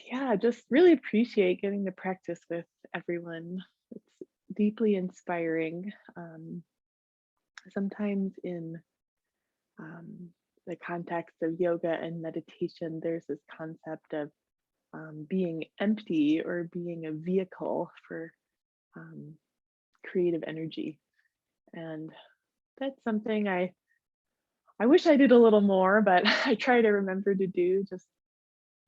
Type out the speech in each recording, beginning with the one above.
Yeah, just really appreciate getting to practice with everyone. It's deeply inspiring. Sometimes in um, the context of yoga and meditation, there's this concept of being empty or being a vehicle for um, creative energy. And that's something I wish I did a little more, but I try to remember to do, just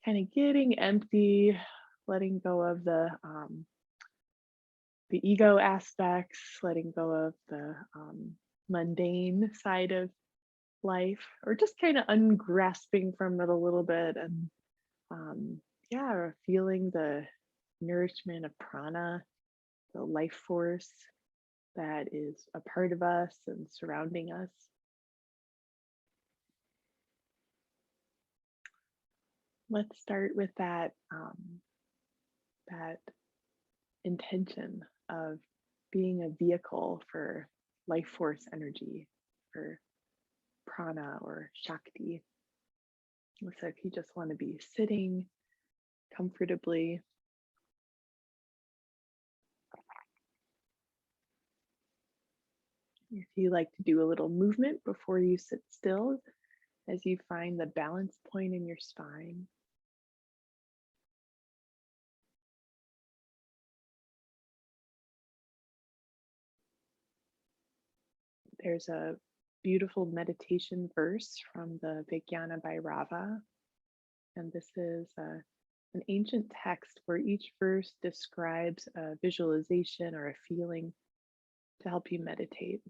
kind of getting empty, letting go of the ego aspects, letting go of the mundane side of life, or just kind of ungrasping from it a little bit, and yeah, or feeling the nourishment of prana, the life force that is a part of us and surrounding us. Let's start with that intention of being a vehicle for life force energy, for prana or shakti. So if you just want to be sitting comfortably, if you like to do a little movement before you sit still, as you find the balance point in your spine. There's a beautiful meditation verse from the Vijnana Bhairava, and this is an ancient text where each verse describes a visualization or a feeling to help you meditate.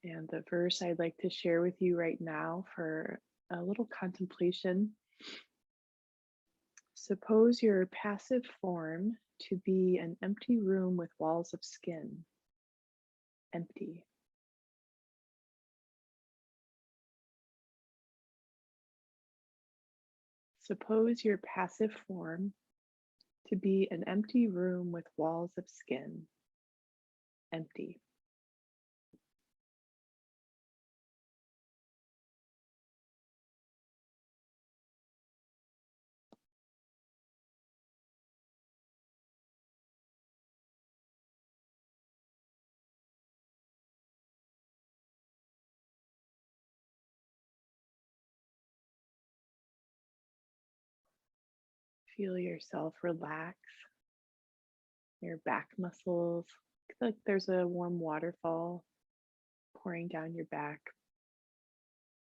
And the verse I'd like to share with you right now for a little contemplation. Suppose your passive form to be an empty room with walls of skin. Empty. Suppose your passive form to be an empty room with walls of skin. Empty. Feel yourself relax your back muscles. It's like there's a warm waterfall pouring down your back.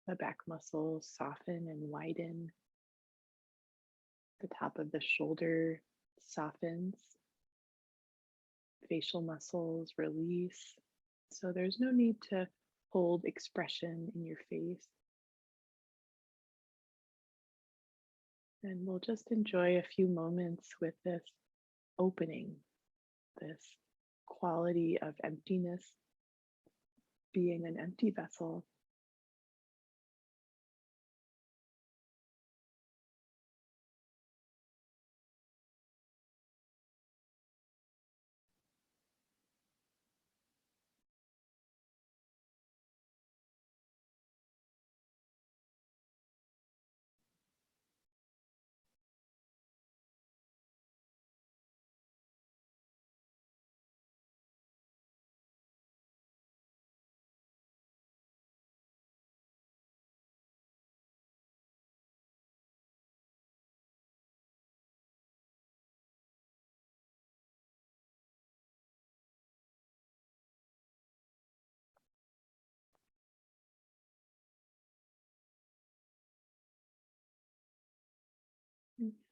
The back muscles soften and widen. The top of the shoulder softens. Facial muscles release. So there's no need to hold expression in your face. And we'll just enjoy a few moments with this opening, this quality of emptiness, being an empty vessel.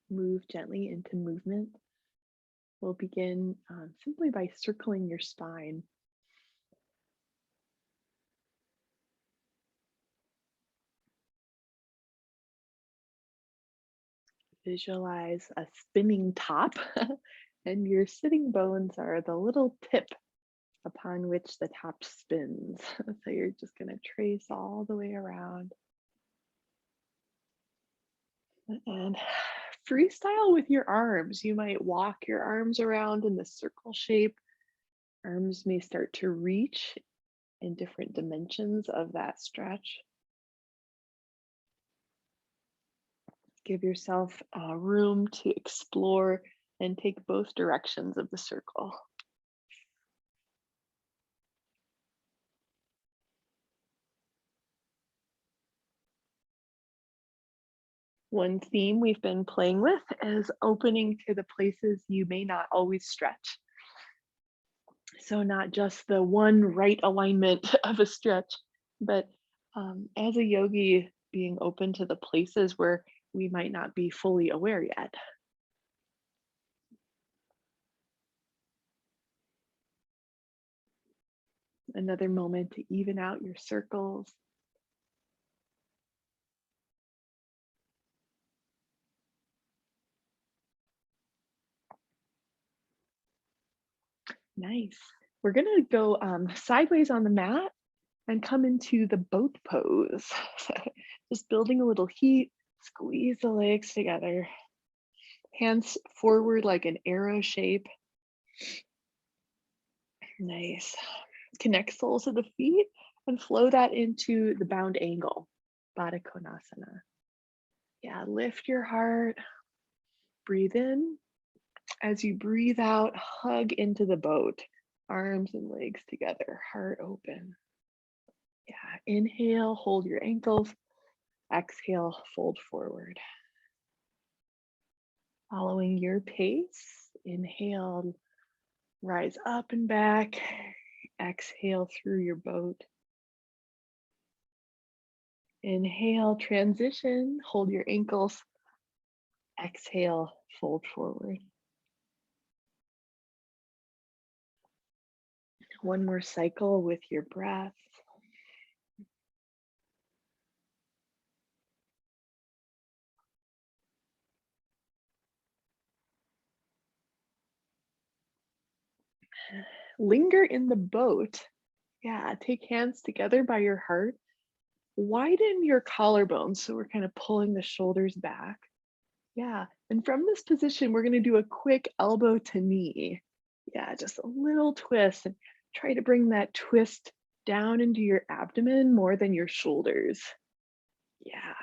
Move gently into movement. We'll begin simply by circling your spine. Visualize a spinning top, and your sitting bones are the little tip upon which the top spins. So you're just going to trace all the way around. And freestyle with your arms. You might walk your arms around in the circle shape. Arms may start to reach in different dimensions of that stretch. Give yourself room to explore and take both directions of the circle. One theme we've been playing with is opening to the places you may not always stretch. So not just the one right alignment of a stretch, but as a yogi, being open to the places where we might not be fully aware yet. Another moment to even out your circles. Nice. We're gonna go sideways on the mat and come into the boat pose. Just building a little heat, squeeze the legs together. Hands forward like an arrow shape. Nice. Connect soles of the feet and flow that into the bound angle, Baddha Konasana. Yeah, lift your heart, breathe in. As you breathe out, hug into the boat, arms and legs together, heart open. Yeah, inhale, hold your ankles. Exhale, fold forward. Following your pace, inhale, rise up and back. Exhale through your boat. Inhale, transition, hold your ankles. Exhale, fold forward. One more cycle with your breath. Linger in the boat. Yeah, take hands together by your heart. Widen your collarbones, so we're kind of pulling the shoulders back. Yeah, and from this position, we're gonna do a quick elbow to knee. Yeah, just a little twist, and try to bring that twist down into your abdomen more than your shoulders. Yeah,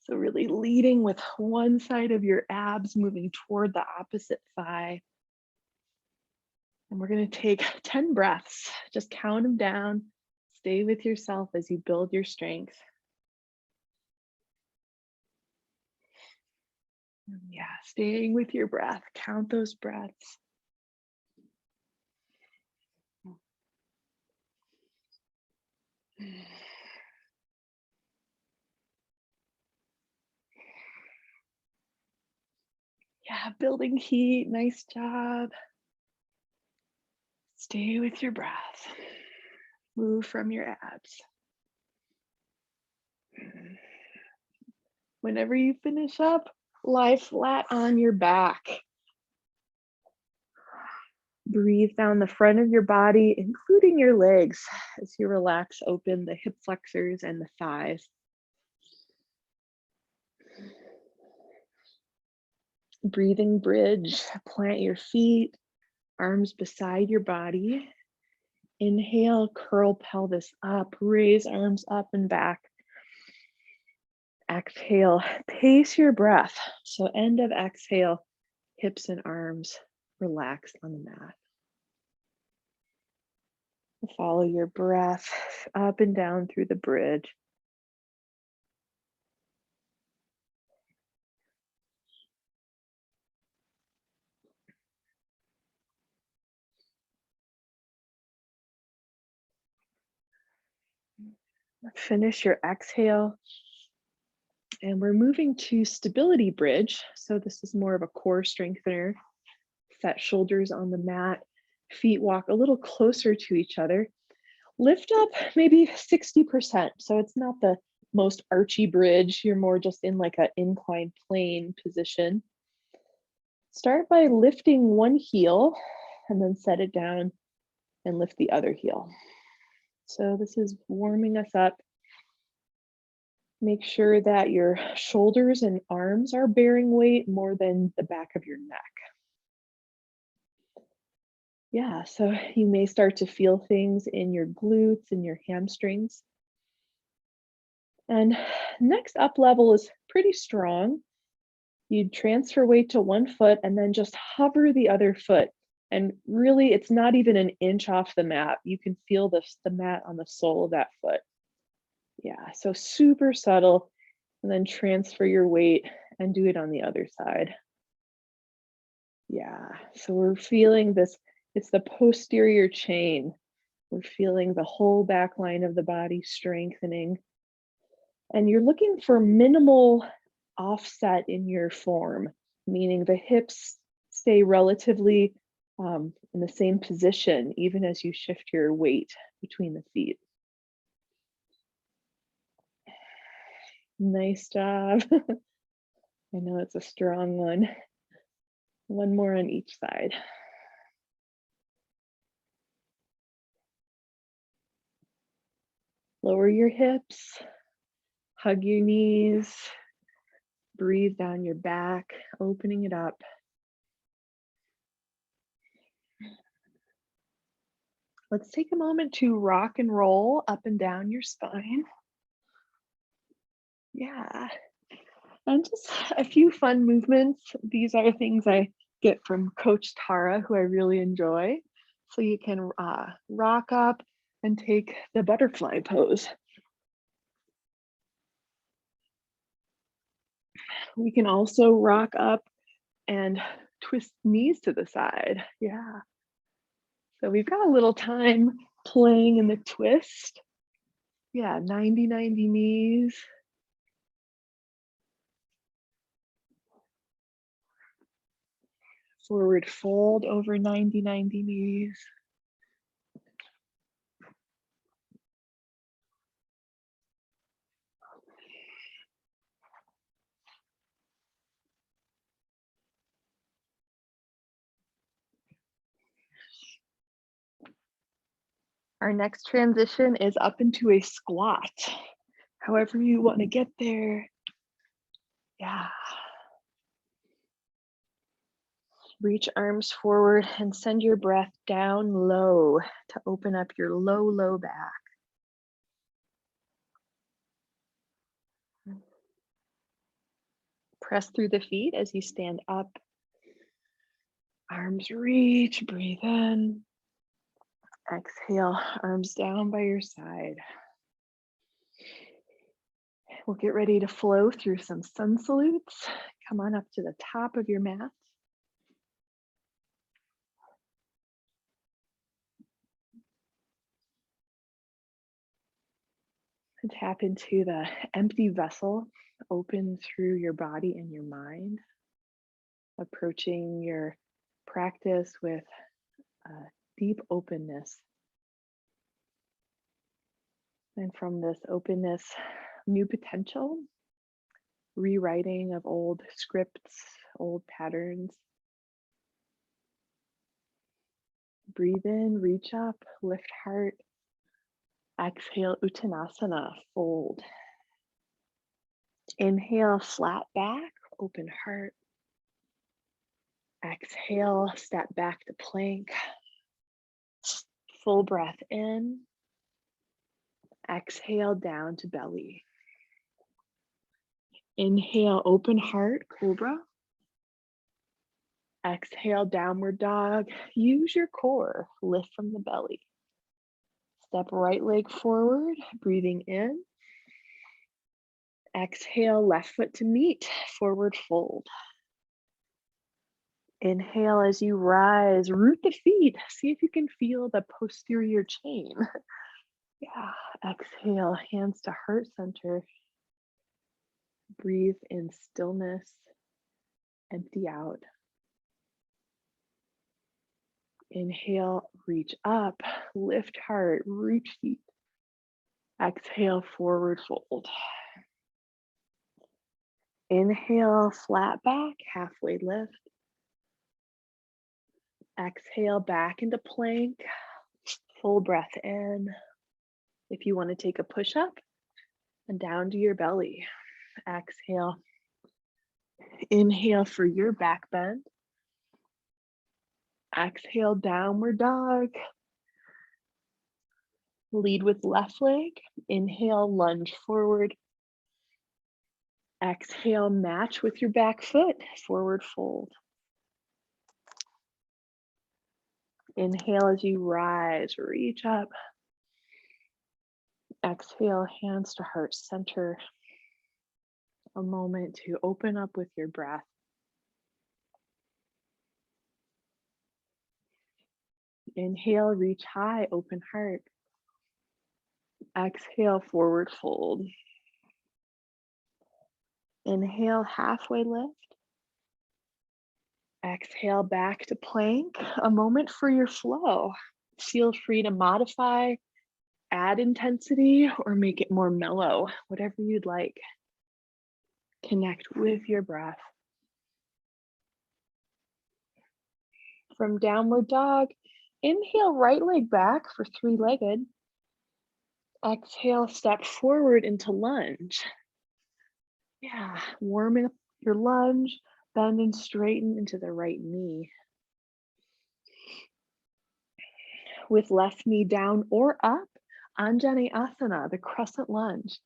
so really leading with one side of your abs, moving toward the opposite thigh. And we're gonna take 10 breaths, just count them down. Stay with yourself as you build your strength. Yeah, staying with your breath, count those breaths. Yeah, building heat, nice job. Stay with your breath. Move from your abs. Whenever you finish up, lie flat on your back. Breathe down the front of your body, including your legs, as you relax open the hip flexors and the thighs. Breathing bridge, plant your feet, arms beside your body. Inhale, curl pelvis up, raise arms up and back. Exhale, pace your breath. So end of exhale, hips and arms relaxed on the mat. Follow your breath up and down through the bridge. Finish your exhale. And we're moving to stability bridge. So this is more of a core strengthener. Set shoulders on the mat, feet walk a little closer to each other. Lift up maybe 60%. So it's not the most archy bridge. You're more just in like an inclined plane position. Start by lifting one heel and then set it down and lift the other heel. So this is warming us up. Make sure that your shoulders and arms are bearing weight more than the back of your neck. Yeah, so you may start to feel things in your glutes and your hamstrings. And next up level is pretty strong. You'd transfer weight to one foot and then just hover the other foot. And really, it's not even an inch off the mat. You can feel the mat on the sole of that foot. Yeah, so super subtle. And then transfer your weight and do it on the other side. Yeah, so we're feeling this, it's the posterior chain. We're feeling the whole back line of the body strengthening. And you're looking for minimal offset in your form, meaning the hips stay relatively in the same position, even as you shift your weight between the feet. Nice job. I know it's a strong one. One more on each side. Lower your hips, hug your knees, breathe down your back, opening it up. Let's take a moment to rock and roll up and down your spine. Yeah. And just a few fun movements. These are things I get from Coach Tara, who I really enjoy. So you can rock up and take the butterfly pose. We can also rock up and twist knees to the side. Yeah. So we've got a little time playing in the twist. Yeah, 90-90 knees. Forward fold over 90-90 knees. Our next transition is up into a squat. However you want to get there. Yeah. Reach arms forward and send your breath down low to open up your low back. Press through the feet as you stand up. Arms reach, breathe in. Exhale, arms down by your side. We'll get ready to flow through some sun salutes. Come on up to the top of your mat. And tap into the empty vessel, open through your body and your mind, approaching your practice with deep openness. And from this openness, new potential, rewriting of old scripts, old patterns. Breathe in, reach up, lift heart. Exhale, Uttanasana, fold. Inhale, flat back, open heart. Exhale, step back to plank. Full breath in. Exhale, down to belly. Inhale, open heart, cobra. Exhale, downward dog. Use your core, lift from the belly. Step right leg forward, breathing in. Exhale, left foot to meet, forward fold. Inhale as you rise, root the feet. See if you can feel the posterior chain. Yeah, exhale, hands to heart center. Breathe in stillness, empty out. Inhale, reach up, lift heart, root feet. Exhale, forward fold. Inhale, flat back, halfway lift. Exhale, back into plank, full breath in. If you want to take a push up and down to your belly. Exhale. Inhale for your back bend. Exhale, downward dog. Lead with left leg. Inhale, lunge forward. Exhale, match with your back foot, forward fold. Inhale as you rise, reach up. Exhale, hands to heart center. A moment to open up with your breath. Inhale, reach high, open heart. Exhale, forward fold. Inhale, halfway lift. Exhale, back to plank. A moment for your flow. Feel free to modify, add intensity, or make it more mellow, whatever you'd like. Connect with your breath. From downward dog, inhale, right leg back for three-legged. Exhale, step forward into lunge. Yeah, warm up your lunge, bend and straighten into the right knee. With left knee down or up, Anjaneyasana, the crescent lunge.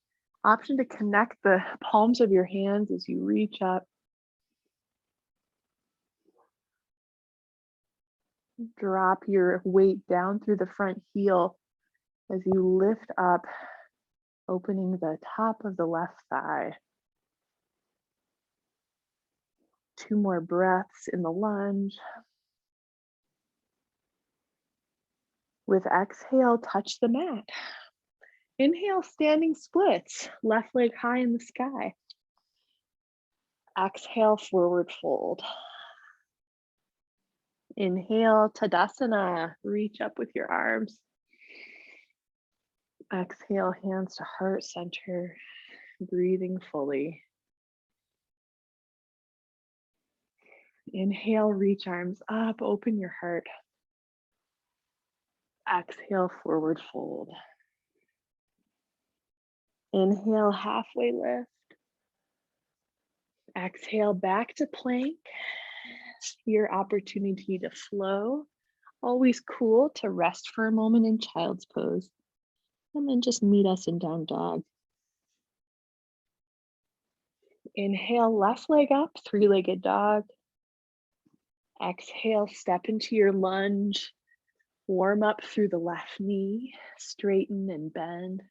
Option to connect the palms of your hands as you reach up. Drop your weight down through the front heel as you lift up, opening the top of the left thigh. 2 more breaths in the lunge. With exhale, touch the mat. Inhale, standing splits, left leg high in the sky. Exhale, forward fold. Inhale, Tadasana, reach up with your arms. Exhale, hands to heart center, breathing fully. Inhale, reach arms up, open your heart. Exhale, forward fold. Inhale, halfway lift. Exhale, back to plank. Your opportunity to flow. Always cool to rest for a moment in child's pose. And then just meet us in down dog. Inhale, left leg up, three-legged dog. Exhale, step into your lunge. Warm up through the left knee, straighten and bend.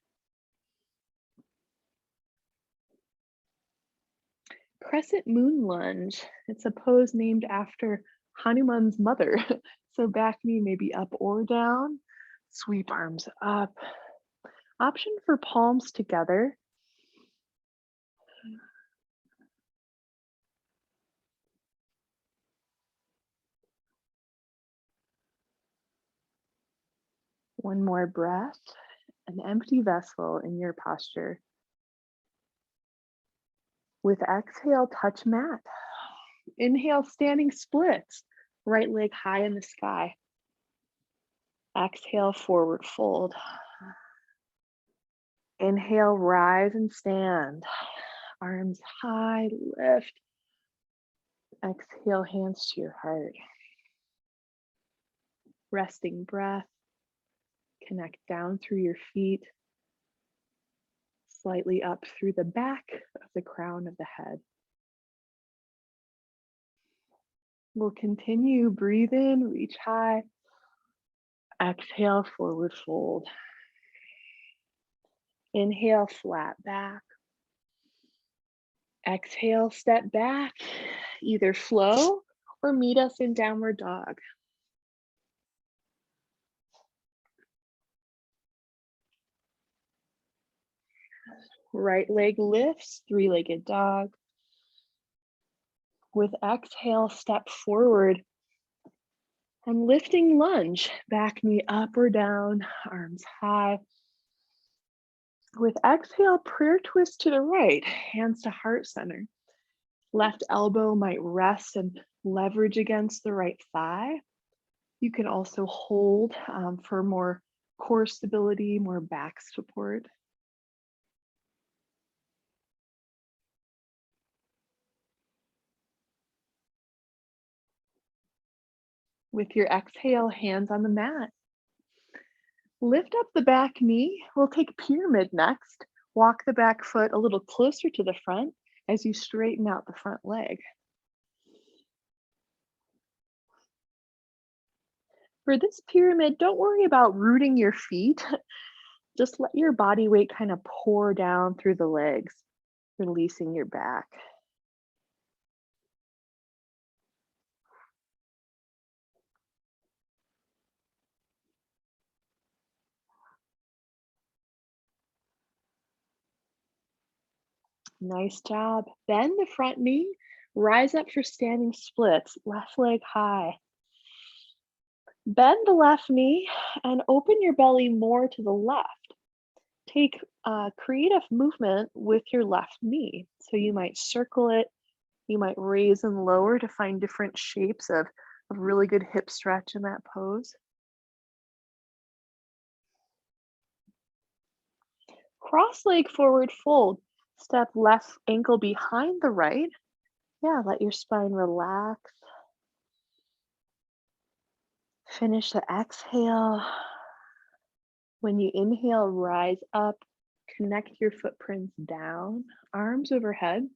Crescent moon lunge. It's a pose named after Hanuman's mother. So back knee may be up or down. Sweep arms up. Option for palms together. One more breath, an empty vessel in your posture. With exhale, touch mat. Inhale, standing splits, right leg high in the sky. Exhale, forward fold. Inhale, rise and stand. Arms high, lift. Exhale, hands to your heart. Resting breath. Connect down through your feet, slightly up through the back of the crown of the head. We'll continue, breathe in, reach high. Exhale, forward fold. Inhale, flat back. Exhale, step back, either flow or meet us in downward dog. Right leg lifts, three-legged dog. With exhale, step forward and lifting lunge, back knee up or down, arms high. With exhale, prayer twist to the right, hands to heart center. Left elbow might rest and leverage against the right thigh. You can also hold for more core stability, more back support. With your exhale, hands on the mat. Lift up the back knee. We'll take pyramid next. Walk the back foot a little closer to the front. as you straighten out the front leg. For this pyramid, don't worry about rooting your feet. Just let your body weight kind of pour down through the legs, releasing your back. Nice job. Bend the front knee, rise up for standing splits, left leg high. Bend the left knee and open your belly more to the left. Take creative movement with your left knee. So you might circle it, you might raise and lower to find different shapes of really good hip stretch in that pose. Cross leg forward fold. Step left ankle behind the right. Yeah, let your spine relax. Finish the exhale. When you inhale, rise up, connect your footprints down, arms overhead.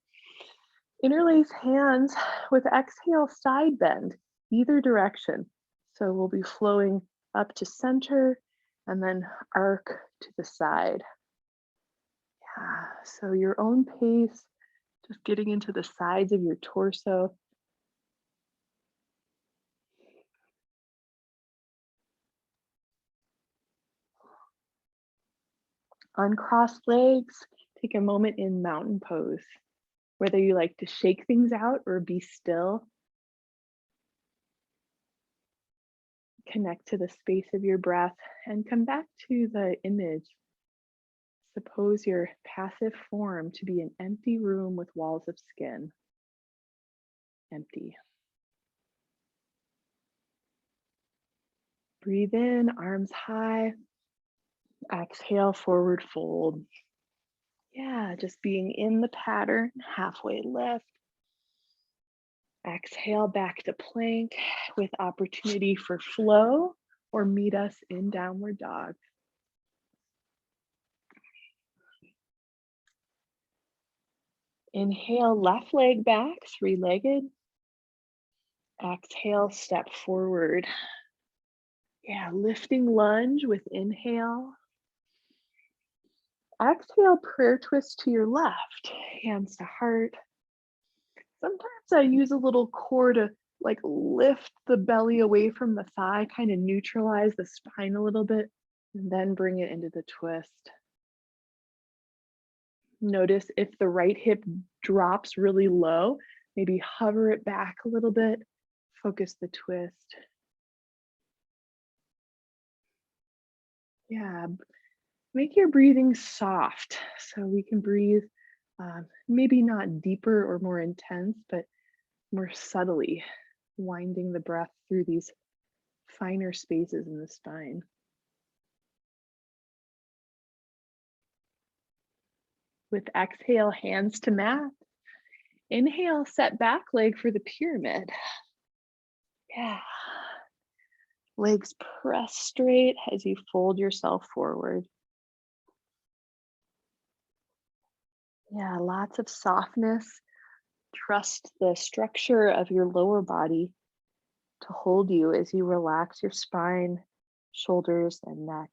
Interlace hands with exhale, side bend, either direction. So we'll be flowing up to center and then arc to the side. Yeah, so your own pace, just getting into the sides of your torso. Uncrossed legs, take a moment in mountain pose. Whether you like to shake things out or be still, connect to the space of your breath and come back to the image. Suppose your passive form to be an empty room with walls of skin. Empty. Breathe in, arms high. Exhale, forward fold. Yeah, just being in the pattern, halfway lift. Exhale back to plank with opportunity for flow or meet us in downward dog. Inhale, left leg back, three-legged. Exhale, step forward. Yeah, lifting lunge with inhale. Exhale, prayer twist to your left, hands to heart. Sometimes I use a little core to like lift the belly away from the thigh, kind of neutralize the spine a little bit, and then bring it into the twist. Notice if the right hip drops really low, maybe hover it back a little bit, focus the twist. Yeah, make your breathing soft so we can breathe maybe not deeper or more intense, but more subtly, winding the breath through these finer spaces in the spine. With exhale, hands to mat. Inhale, set back leg for the pyramid. Yeah. Legs press straight as you fold yourself forward. Yeah, lots of softness. Trust the structure of your lower body to hold you as you relax your spine, shoulders, and neck.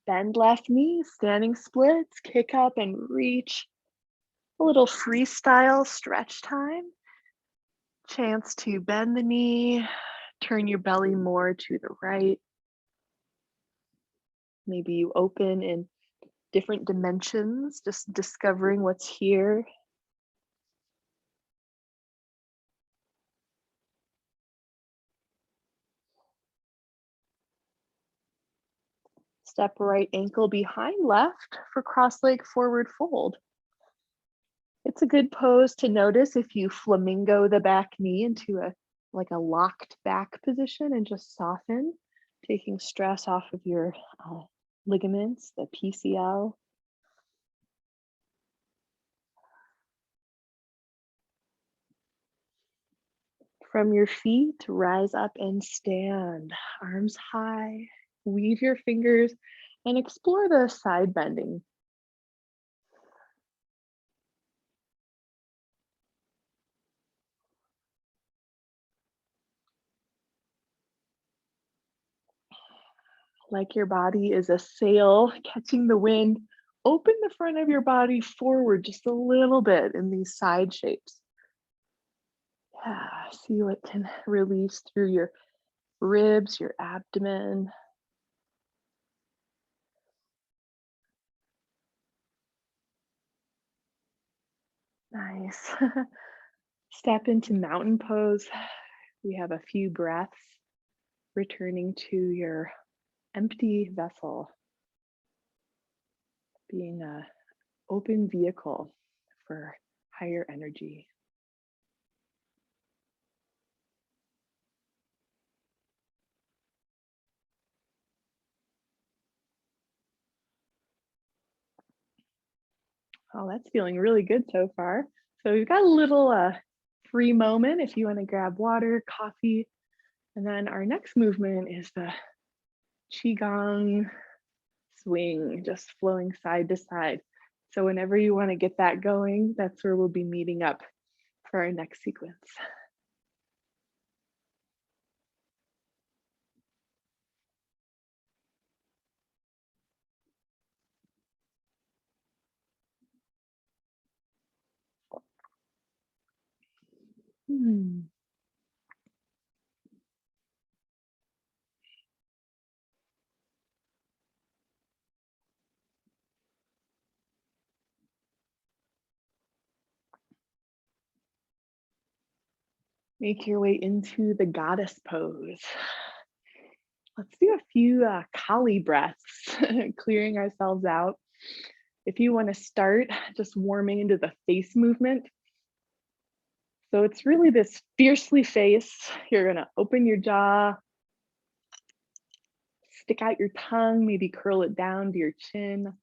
Bend left knee, standing splits, kick up and reach. A little freestyle stretch time. Chance to bend the knee, turn your belly more to the right. Maybe you open in different dimensions, just discovering what's here. Step right ankle behind left for cross leg forward fold. It's a good pose to notice if you flamingo the back knee into a locked back position and just soften, taking stress off of your ligaments, the PCL. From your feet, rise up and stand, arms high, weave your fingers, and explore the side bending. Like your body is a sail catching the wind, open the front of your body forward just a little bit in these side shapes. Yeah, see what can release through your ribs, your abdomen. Nice. Step into mountain pose. We have a few breaths, returning to your empty vessel, being a open vehicle for higher energy. Oh, that's feeling really good so far. So we've got a little free moment if you want to grab water, coffee, and then our next movement is the qigong swing, just flowing side to side. So whenever you want to get that going, that's where we'll be meeting up for our next sequence. Hmm. Make your way into the goddess pose. Let's do a few Kali breaths, clearing ourselves out. If you want to start just warming into the face movement, so it's really this fiercely face. You're going to open your jaw, stick out your tongue, maybe curl it down to your chin.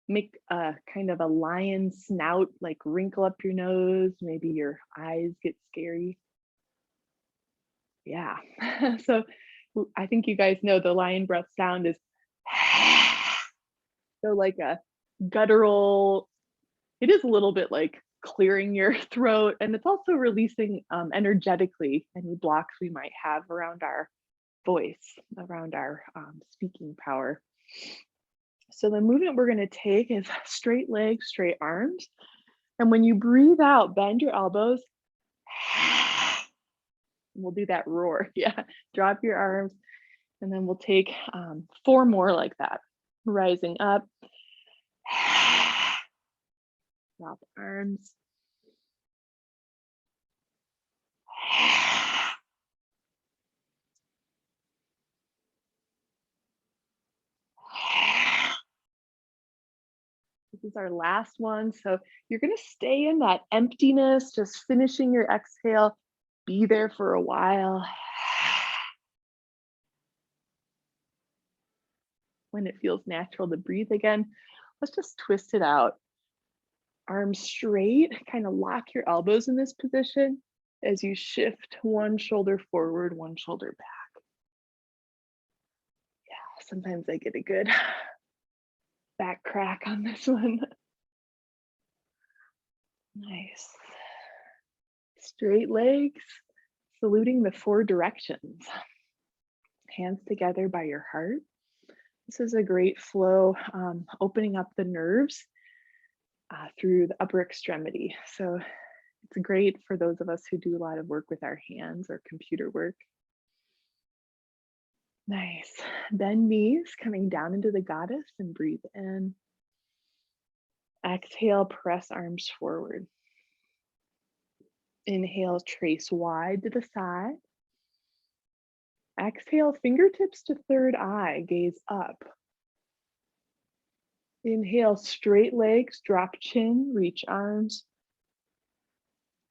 Make a kind of a lion snout, like wrinkle up your nose. Maybe your eyes get scary. Yeah. So I think you guys know the lion breath sound is so like a guttural. It is a little bit like clearing your throat, and it's also releasing energetically any blocks we might have around our voice, around our speaking power. So the movement we're going to take is straight legs, straight arms. And when you breathe out, bend your elbows. We'll do that roar. Yeah. Drop your arms. And then we'll take 4 more like that. Rising up. Drop arms. This is our last one. So you're going to stay in that emptiness, just finishing your exhale. Be there for a while. When it feels natural to breathe again, let's just twist it out. Arms straight, kind of lock your elbows in this position as you shift one shoulder forward, one shoulder back. Yeah, sometimes I get a good back crack on this one. Nice. Straight legs, saluting the 4 directions. Hands together by your heart. This is a great flow, opening up the nerves through the upper extremity. So it's great for those of us who do a lot of work with our hands or computer work. Nice. Bend knees, coming down into the goddess, and breathe in. Exhale, press arms forward. Inhale, trace wide to the side. Exhale, fingertips to third eye, gaze up. Inhale, straight legs, drop chin, reach arms.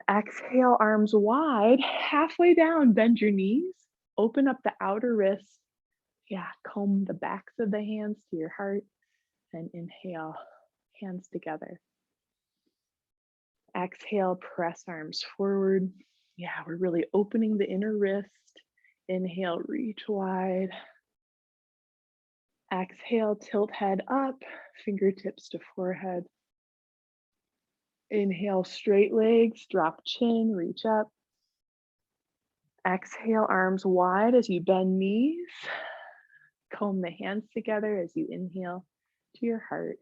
Exhale, arms wide, halfway down, bend your knees, open up the outer wrists. Yeah, comb the backs of the hands to your heart, and inhale, hands together. Exhale, press arms forward. Yeah, we're really opening the inner wrist. Inhale, reach wide. Exhale, tilt head up, fingertips to forehead. Inhale, straight legs, drop chin, reach up. Exhale, arms wide as you bend knees. Comb the hands together as you inhale to your heart.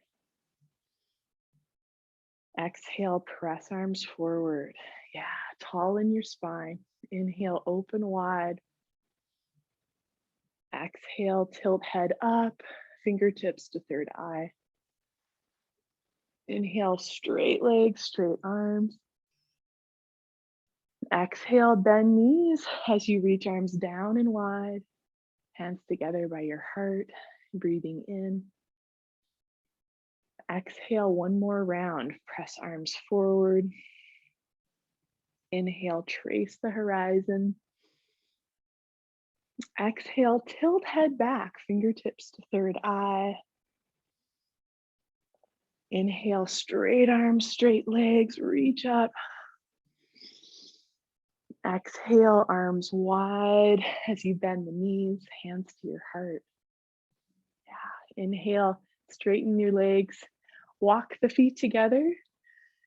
Exhale, press arms forward. Yeah, tall in your spine. Inhale, open wide. Exhale, tilt head up, fingertips to third eye. Inhale, straight legs, straight arms. Exhale, bend knees as you reach arms down and wide. Hands together by your heart, breathing in. Exhale, one more round. Press arms forward. Inhale, trace the horizon. Exhale, tilt head back, fingertips to third eye. Inhale, straight arms, straight legs, reach up. Exhale, arms wide as you bend the knees, hands to your heart. Yeah. Inhale, straighten your legs, walk the feet together.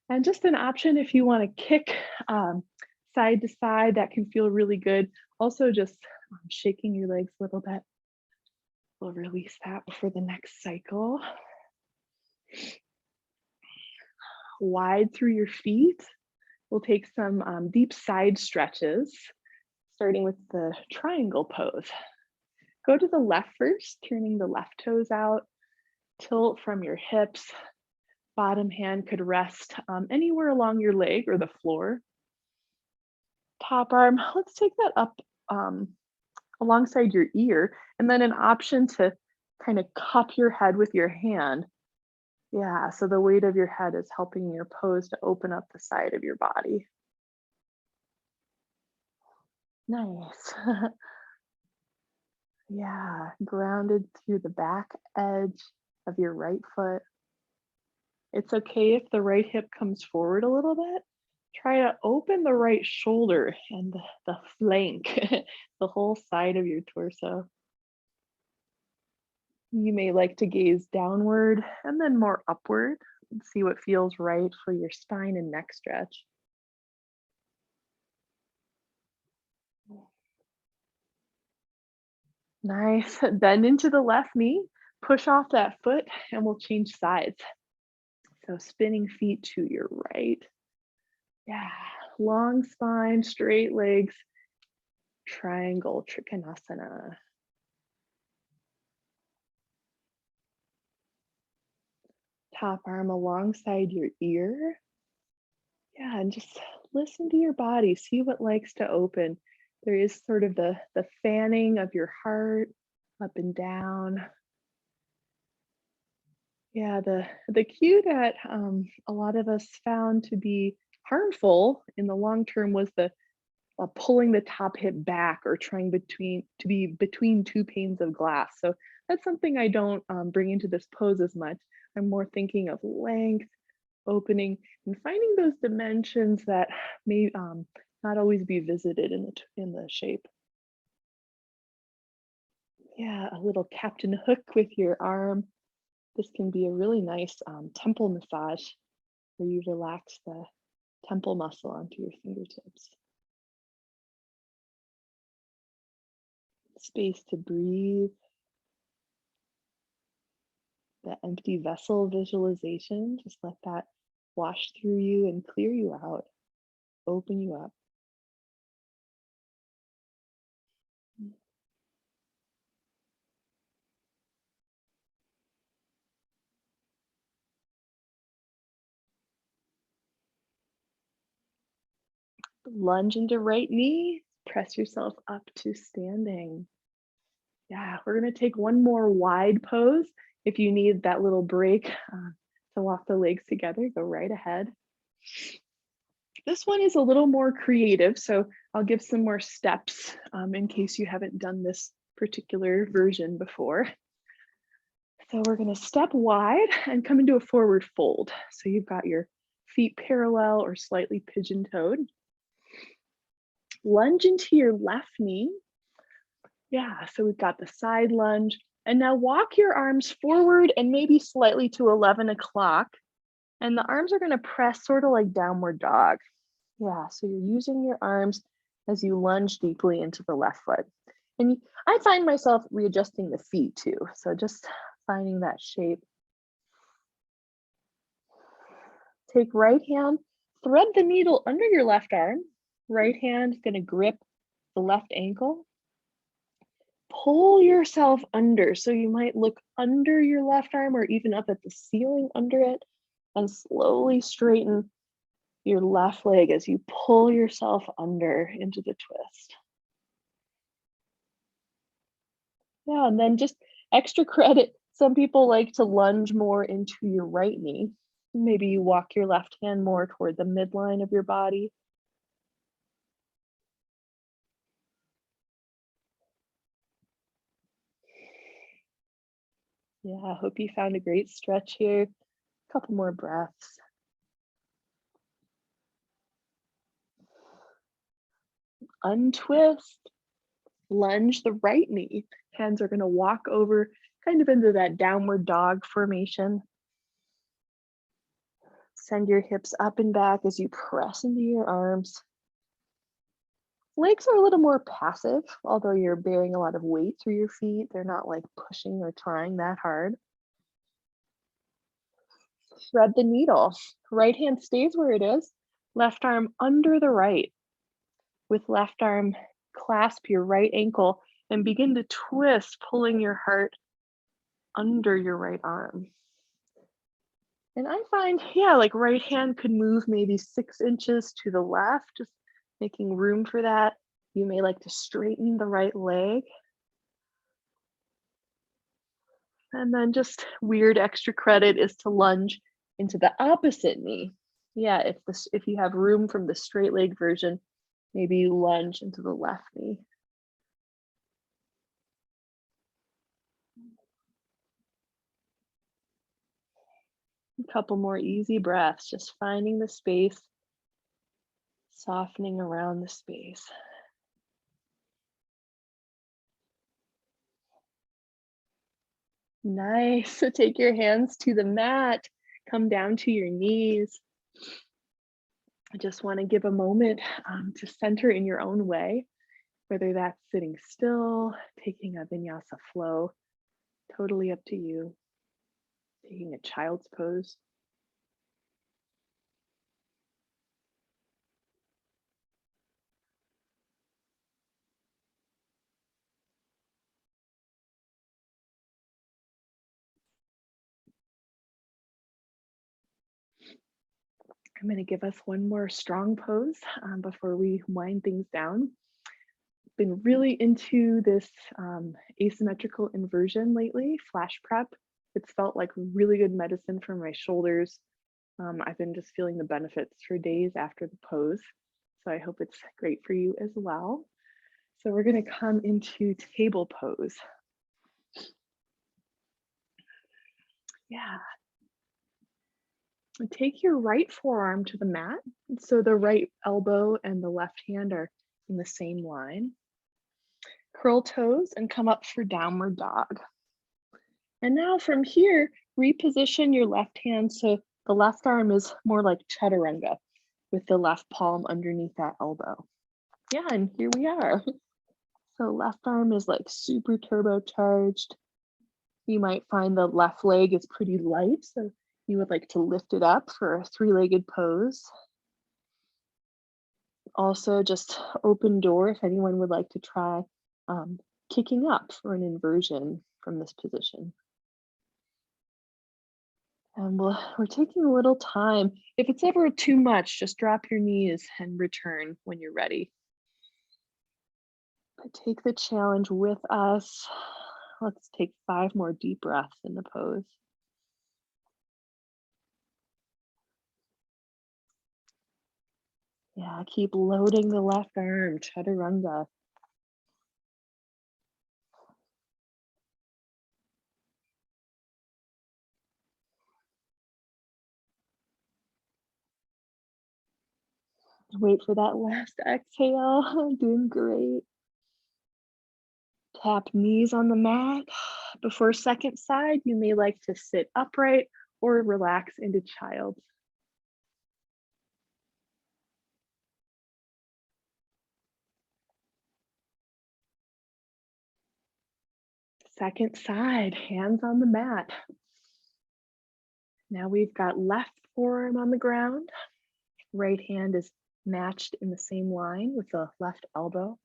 And just an option if you want to kick side to side, that can feel really good. Also, just shaking your legs a little bit. We'll release that before the next cycle. Wide through your feet. We'll take some deep side stretches, starting with the triangle pose. Go to the left first, turning the left toes out. Tilt from your hips. Bottom hand could rest anywhere along your leg or the floor. Top arm, let's take that up alongside your ear, and then an option to kind of cup your head with your hand. Yeah, so the weight of your head is helping your pose to open up the side of your body. Nice. Yeah, grounded through the back edge of your right foot. It's okay if the right hip comes forward a little bit. Try to open the right shoulder and the flank, the whole side of your torso. You may like to gaze downward and then more upward and see what feels right for your spine and neck stretch. Nice. Bend into the left knee, push off that foot, and we'll change sides. So spinning feet to your right. Yeah. Long spine, straight legs, triangle trikonasana. Top arm alongside your ear. Yeah, and just listen to your body, see what likes to open. There is sort of the fanning of your heart up and down. Yeah, the cue that a lot of us found to be harmful in the long term was the pulling the top hip back or trying to be between two panes of glass. So that's something I don't bring into this pose as much. I'm more thinking of length, opening, and finding those dimensions that may not always be visited in the shape. Yeah, a little captain hook with your arm. This can be a really nice temple massage where you relax the temple muscle onto your fingertips. Space to breathe. The empty vessel visualization, just let that wash through you and clear you out, open you up. Lunge into right knee, press yourself up to standing. Yeah, we're gonna take one more wide pose. If you need that little break to walk the legs together, go right ahead. This one is a little more creative, so I'll give some more steps in case you haven't done this particular version before. So we're gonna step wide and come into a forward fold. So you've got your feet parallel or slightly pigeon-toed. Lunge into your left knee. Yeah, so we've got the side lunge. And now walk your arms forward and maybe slightly to 11 o'clock. And the arms are going to press sort of like downward dog. Yeah, so you're using your arms as you lunge deeply into the left foot. And I find myself readjusting the feet too. So just finding that shape. Take right hand, thread the needle under your left arm. Right hand is going to grip the left ankle. Pull yourself under. So you might look under your left arm or even up at the ceiling under it, and slowly straighten your left leg as you pull yourself under into the twist. Yeah, and then just extra credit. Some people like to lunge more into your right knee. Maybe you walk your left hand more toward the midline of your body. Yeah, I hope you found a great stretch here. A couple more breaths. Untwist. Lunge the right knee. Hands are going to walk over kind of into that downward dog formation. Send your hips up and back as you press into your arms. Legs are a little more passive, although you're bearing a lot of weight through your feet. They're not like pushing or trying that hard. Thread the needle. Right hand stays where it is. Left arm under the right. With left arm, clasp your right ankle and begin to twist, pulling your heart under your right arm. And I find, yeah, like right hand could move maybe 6 inches to the left, just making room for that. You may like to straighten the right leg. And then just weird extra credit is to lunge into the opposite knee. Yeah, if you have room from the straight leg version, maybe you lunge into the left knee. A couple more easy breaths, just finding the space, softening around the space. Nice. So take your hands to the mat, come down to your knees. I just want to give a moment to center in your own way, whether that's sitting still, taking a vinyasa flow, totally up to you. Taking a child's pose. I'm going to give us one more strong pose before we wind things down. Been really into this asymmetrical inversion lately, flash prep. It's felt like really good medicine for my shoulders. I've been just feeling the benefits for days after the pose. So I hope it's great for you as well. So we're going to come into table pose. Yeah. Take your right forearm to the mat. So the right elbow and the left hand are in the same line. Curl toes and come up for downward dog. And now from here, reposition your left hand so the left arm is more like chaturanga with the left palm underneath that elbow. Yeah, and here we are. So left arm is like super turbocharged. You might find the left leg is pretty light, so you would like to lift it up for a 3-legged pose. Also, just open door if anyone would like to try kicking up for an inversion from this position. And we're taking a little time. If it's ever too much, just drop your knees and return when you're ready. But take the challenge with us. Let's take 5 more deep breaths in the pose. Yeah, keep loading the left arm, chaturanga. Wait for that last exhale. Doing great. Tap knees on the mat. Before second side, you may like to sit upright or relax into child. Second side, hands on the mat. Now we've got left forearm on the ground. Right hand is matched in the same line with the left elbow.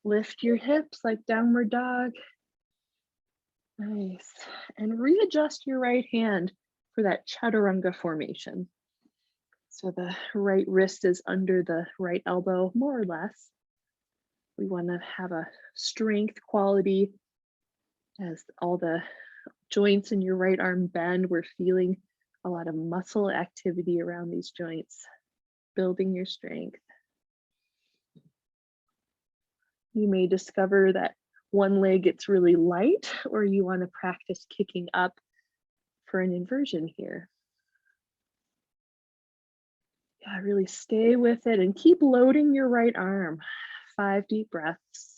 Lift your hips like downward dog. Nice. And readjust your right hand for that chaturanga formation. So the right wrist is under the right elbow, more or less. We want to have a strength quality as all the joints in your right arm bend. We're feeling a lot of muscle activity around these joints, building your strength. You may discover that one leg gets really light, or you want to practice kicking up for an inversion here. Yeah, really stay with it and keep loading your right arm. 5 deep breaths.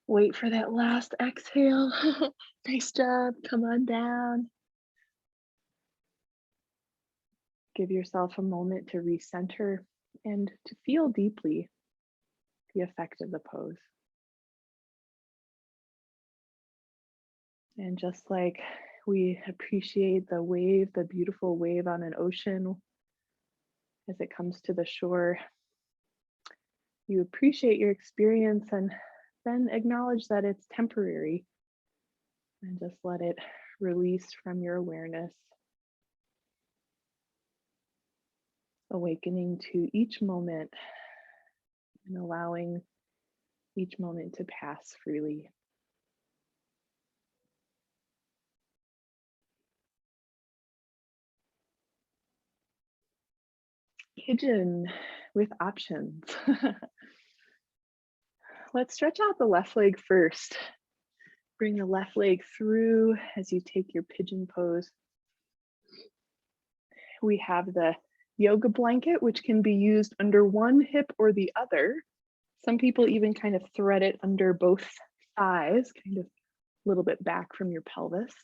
Wait for that last exhale. Nice job. Come on down. Give yourself a moment to recenter and to feel deeply the effect of the pose. And just like we appreciate the wave, the beautiful wave on an ocean as it comes to the shore, you appreciate your experience and then acknowledge that it's temporary and just let it release from your awareness, awakening to each moment and allowing each moment to pass freely. Pigeon with options. Let's stretch out the left leg first. Bring the left leg through as you take your pigeon pose. We have the yoga blanket, which can be used under one hip or the other. Some people even kind of thread it under both thighs, kind of a little bit back from your pelvis.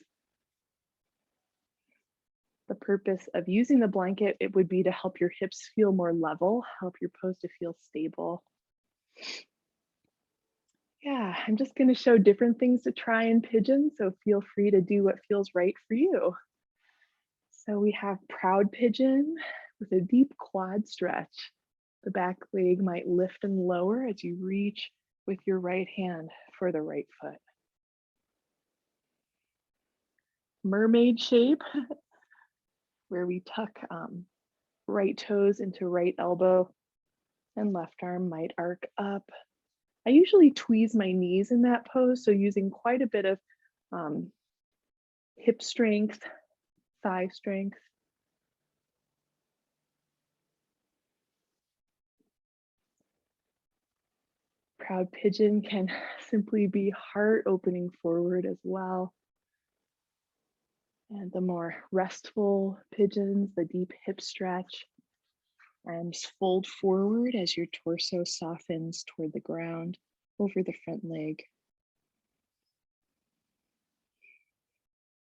The purpose of using the blanket, it would be to help your hips feel more level, help your pose to feel stable. Yeah, I'm just going to show different things to try in pigeon, so feel free to do what feels right for you. So we have proud pigeon with a deep quad stretch. The back leg might lift and lower as you reach with your right hand for the right foot. Mermaid shape, where we tuck right toes into right elbow and left arm might arc up. I usually tweeze my knees in that pose, so using quite a bit of hip strength, thigh strength. Proud pigeon can simply be heart opening forward as well. And the more restful pigeons, the deep hip stretch, arms fold forward as your torso softens toward the ground over the front leg.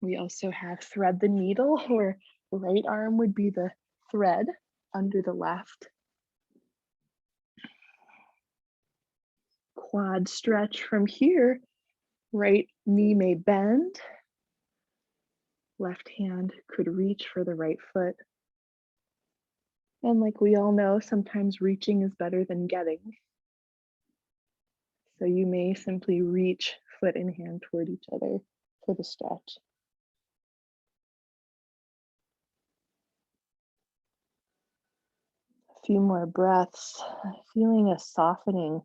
We also have thread the needle, where the right arm would be the thread under the left. Quad stretch from here, right knee may bend, left hand could reach for the right foot. And like we all know, sometimes reaching is better than getting. So you may simply reach foot and hand toward each other for the stretch. A few more breaths, feeling a softening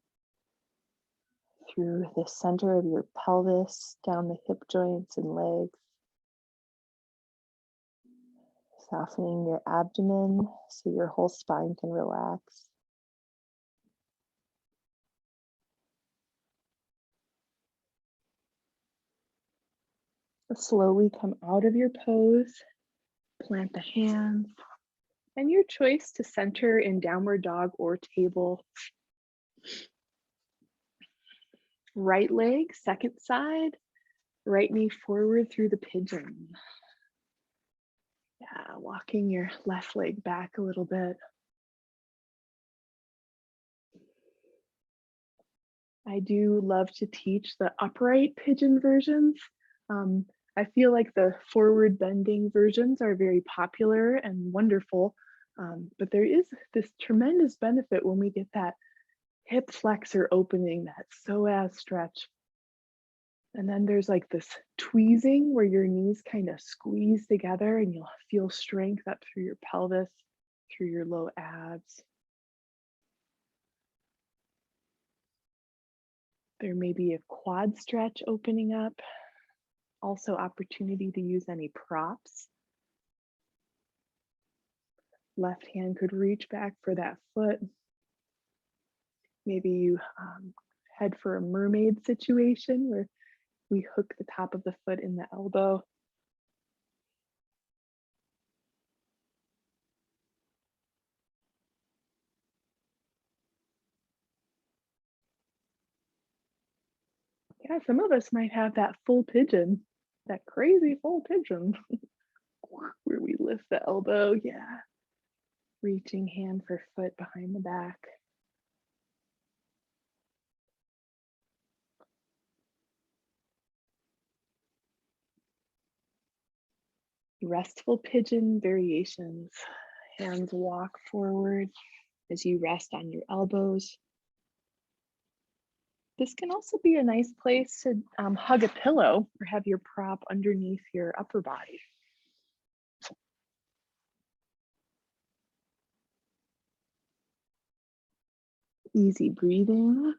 through the center of your pelvis, down the hip joints and legs. Softening your abdomen so your whole spine can relax. Slowly come out of your pose, plant the hands, and your choice to center in downward dog or table. Right leg, second side, right knee forward through the pigeon. Yeah, walking your left leg back a little bit. I do love to teach the upright pigeon versions. I feel like the forward bending versions are very popular and wonderful, but there is this tremendous benefit when we get that hip flexor opening, that psoas stretch. And then there's like this tweezing where your knees kind of squeeze together and you'll feel strength up through your pelvis, through your low abs. There may be a quad stretch opening up. Also opportunity to use any props. Left hand could reach back for that foot. Maybe you head for a mermaid situation where we hook the top of the foot in the elbow. Yeah, some of us might have that full pigeon, that crazy full pigeon where we lift the elbow. Yeah. Reaching hand for foot behind the back. Restful pigeon variations. Hands walk forward as you rest on your elbows. This can also be a nice place to hug a pillow or have your prop underneath your upper body. Easy breathing.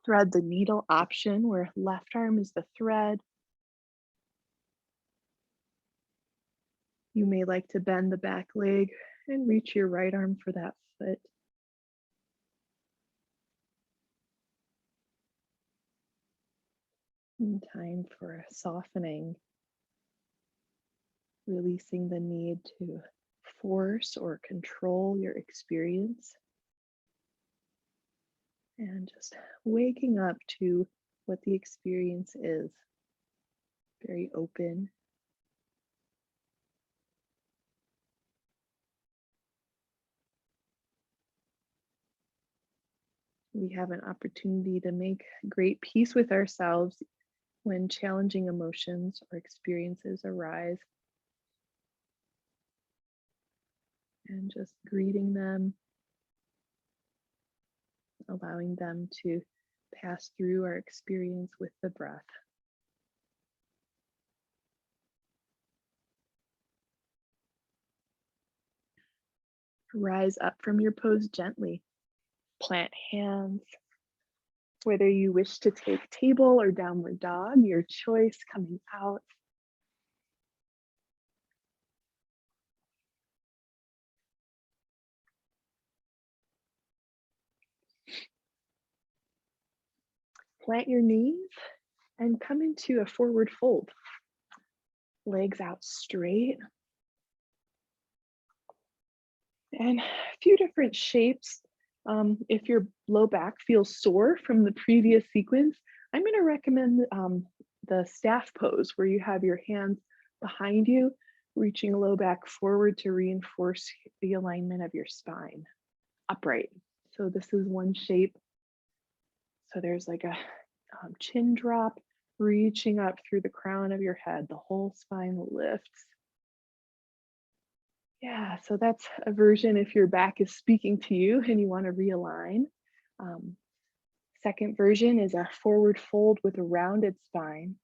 Thread the needle option where left arm is the thread. You may like to bend the back leg and reach your right arm for that foot. And time for softening, releasing the need to force or control your experience. And just waking up to what the experience is. Very open. We have an opportunity to make great peace with ourselves when challenging emotions or experiences arise. And just greeting them, allowing them to pass through our experience with the breath. Rise up from your pose gently. Plant hands. Whether you wish to take table or downward dog, your choice coming out. Plant your knees and come into a forward fold. Legs out straight. And a few different shapes. If your low back feels sore from the previous sequence, I'm going to recommend the staff pose where you have your hands behind you, reaching low back forward to reinforce the alignment of your spine, upright. So this is one shape. So there's like a chin drop, reaching up through the crown of your head, the whole spine lifts. Yeah, so that's a version if your back is speaking to you and you want to realign. Second version is a forward fold with a rounded spine.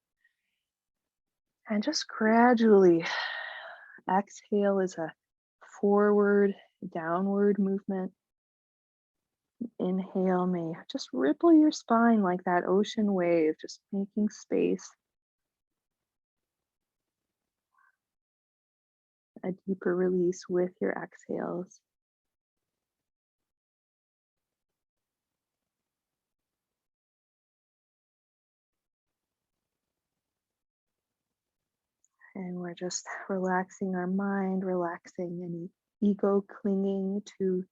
And just gradually exhale is a forward, downward movement. Inhale may just ripple your spine like that ocean wave, just making space. A deeper release with your exhales. And we're just relaxing our mind, relaxing any ego clinging to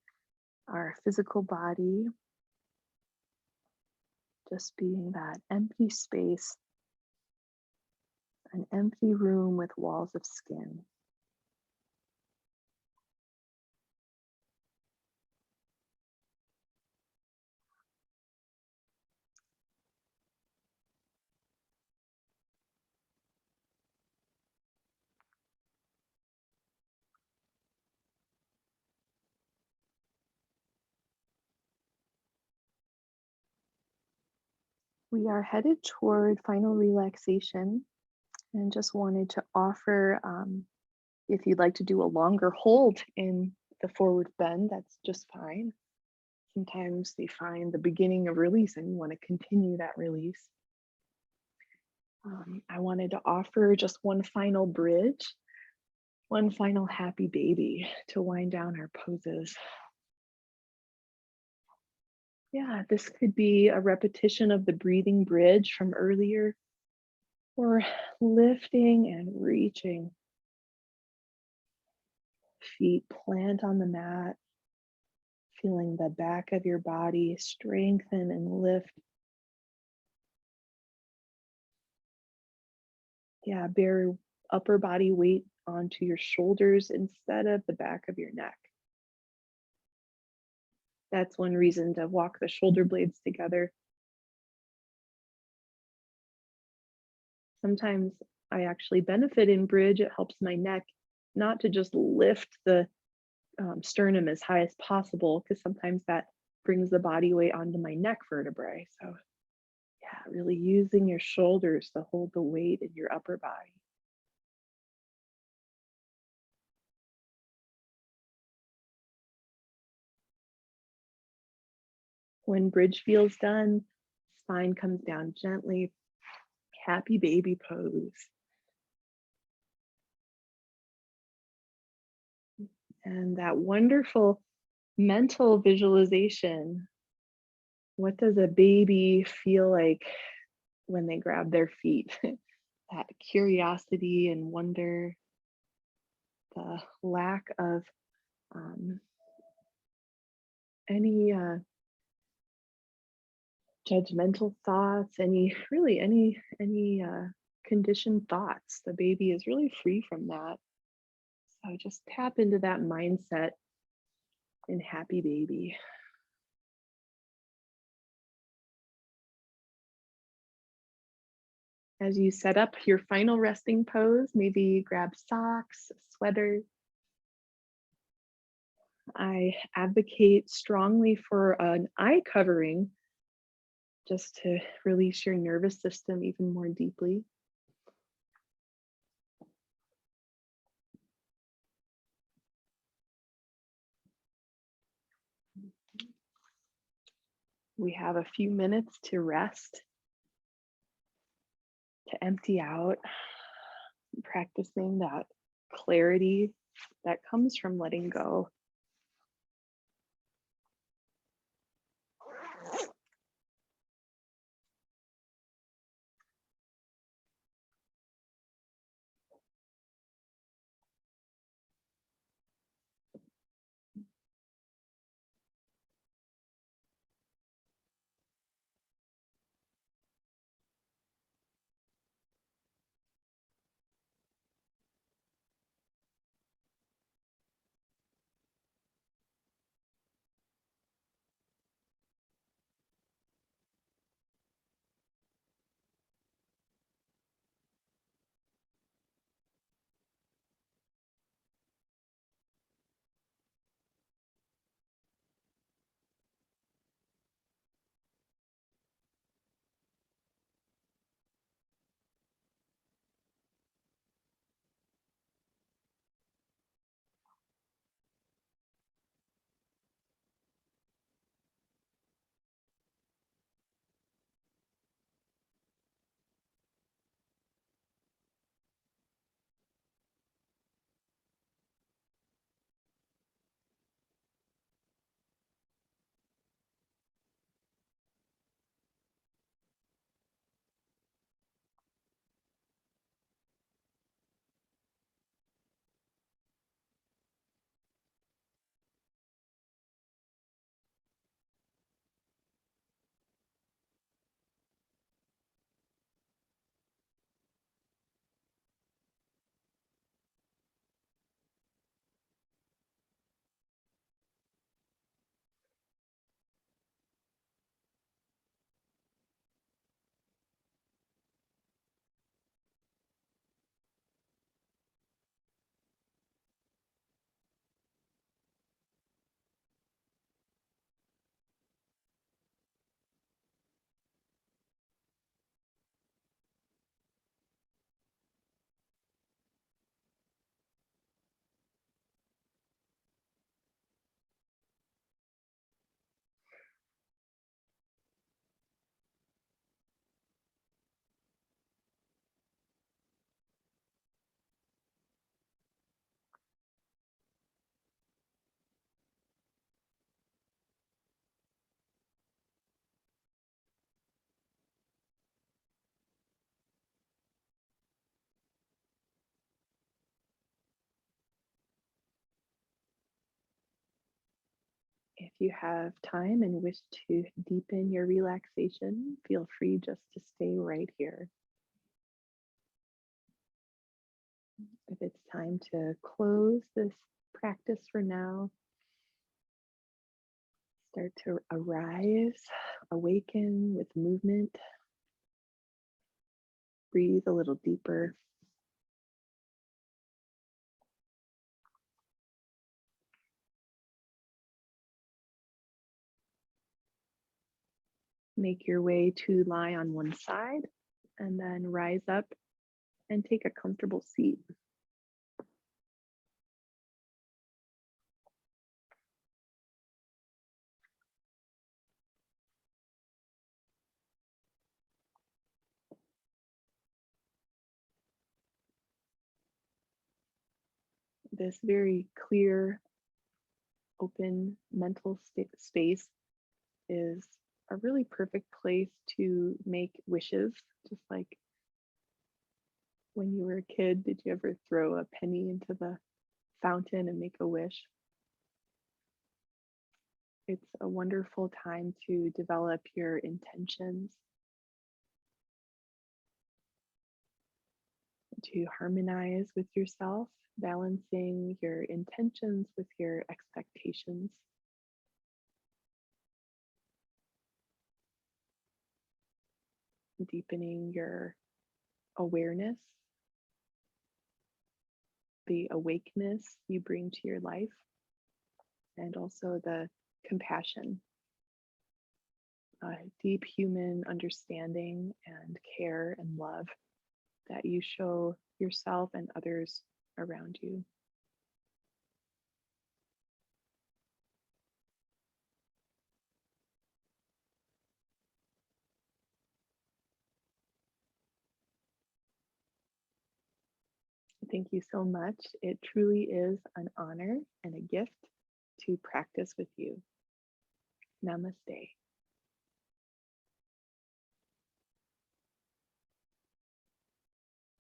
our physical body, just being that empty space, an empty room with walls of skin. We are headed toward final relaxation and just wanted to offer if you'd like to do a longer hold in the forward bend, that's just fine. Sometimes you find the beginning of release and you want to continue that release. I wanted to offer just one final bridge, one final happy baby to wind down our poses. Yeah, this could be a repetition of the breathing bridge from earlier, or lifting and reaching. Feet plant on the mat, feeling the back of your body strengthen and lift. Yeah, bear upper body weight onto your shoulders instead of the back of your neck. That's one reason to walk the shoulder blades together. Sometimes I actually benefit in bridge. It helps my neck not to just lift the sternum as high as possible, because sometimes that brings the body weight onto my neck vertebrae. So yeah, really using your shoulders to hold the weight in your upper body. When bridge feels done, spine comes down gently, happy baby pose. And that wonderful mental visualization. What does a baby feel like when they grab their feet? That curiosity and wonder, the lack of any judgmental thoughts, any conditioned thoughts. The baby is really free from that. So just tap into that mindset in happy baby. As you set up your final resting pose, maybe grab socks, a sweater. I advocate strongly for an eye covering just to release your nervous system even more deeply. We have a few minutes to rest, to empty out, practicing that clarity that comes from letting go. you have time and wish to deepen your relaxation, feel free just to stay right here. If it's time to close this practice for now, start to arise, awaken with movement. Breathe a little deeper. Make your way to lie on one side and then rise up and take a comfortable seat. This very clear, open mental space is a really perfect place to make wishes. Just like when you were a kid, did you ever throw a penny into the fountain and make a wish? It's a wonderful time to develop your intentions, to harmonize with yourself, balancing your intentions with your expectations. Deepening your awareness, the awakeness you bring to your life, and also the compassion, deep human understanding and care and love that you show yourself and others around you. Thank you so much. It truly is an honor and a gift to practice with you. Namaste.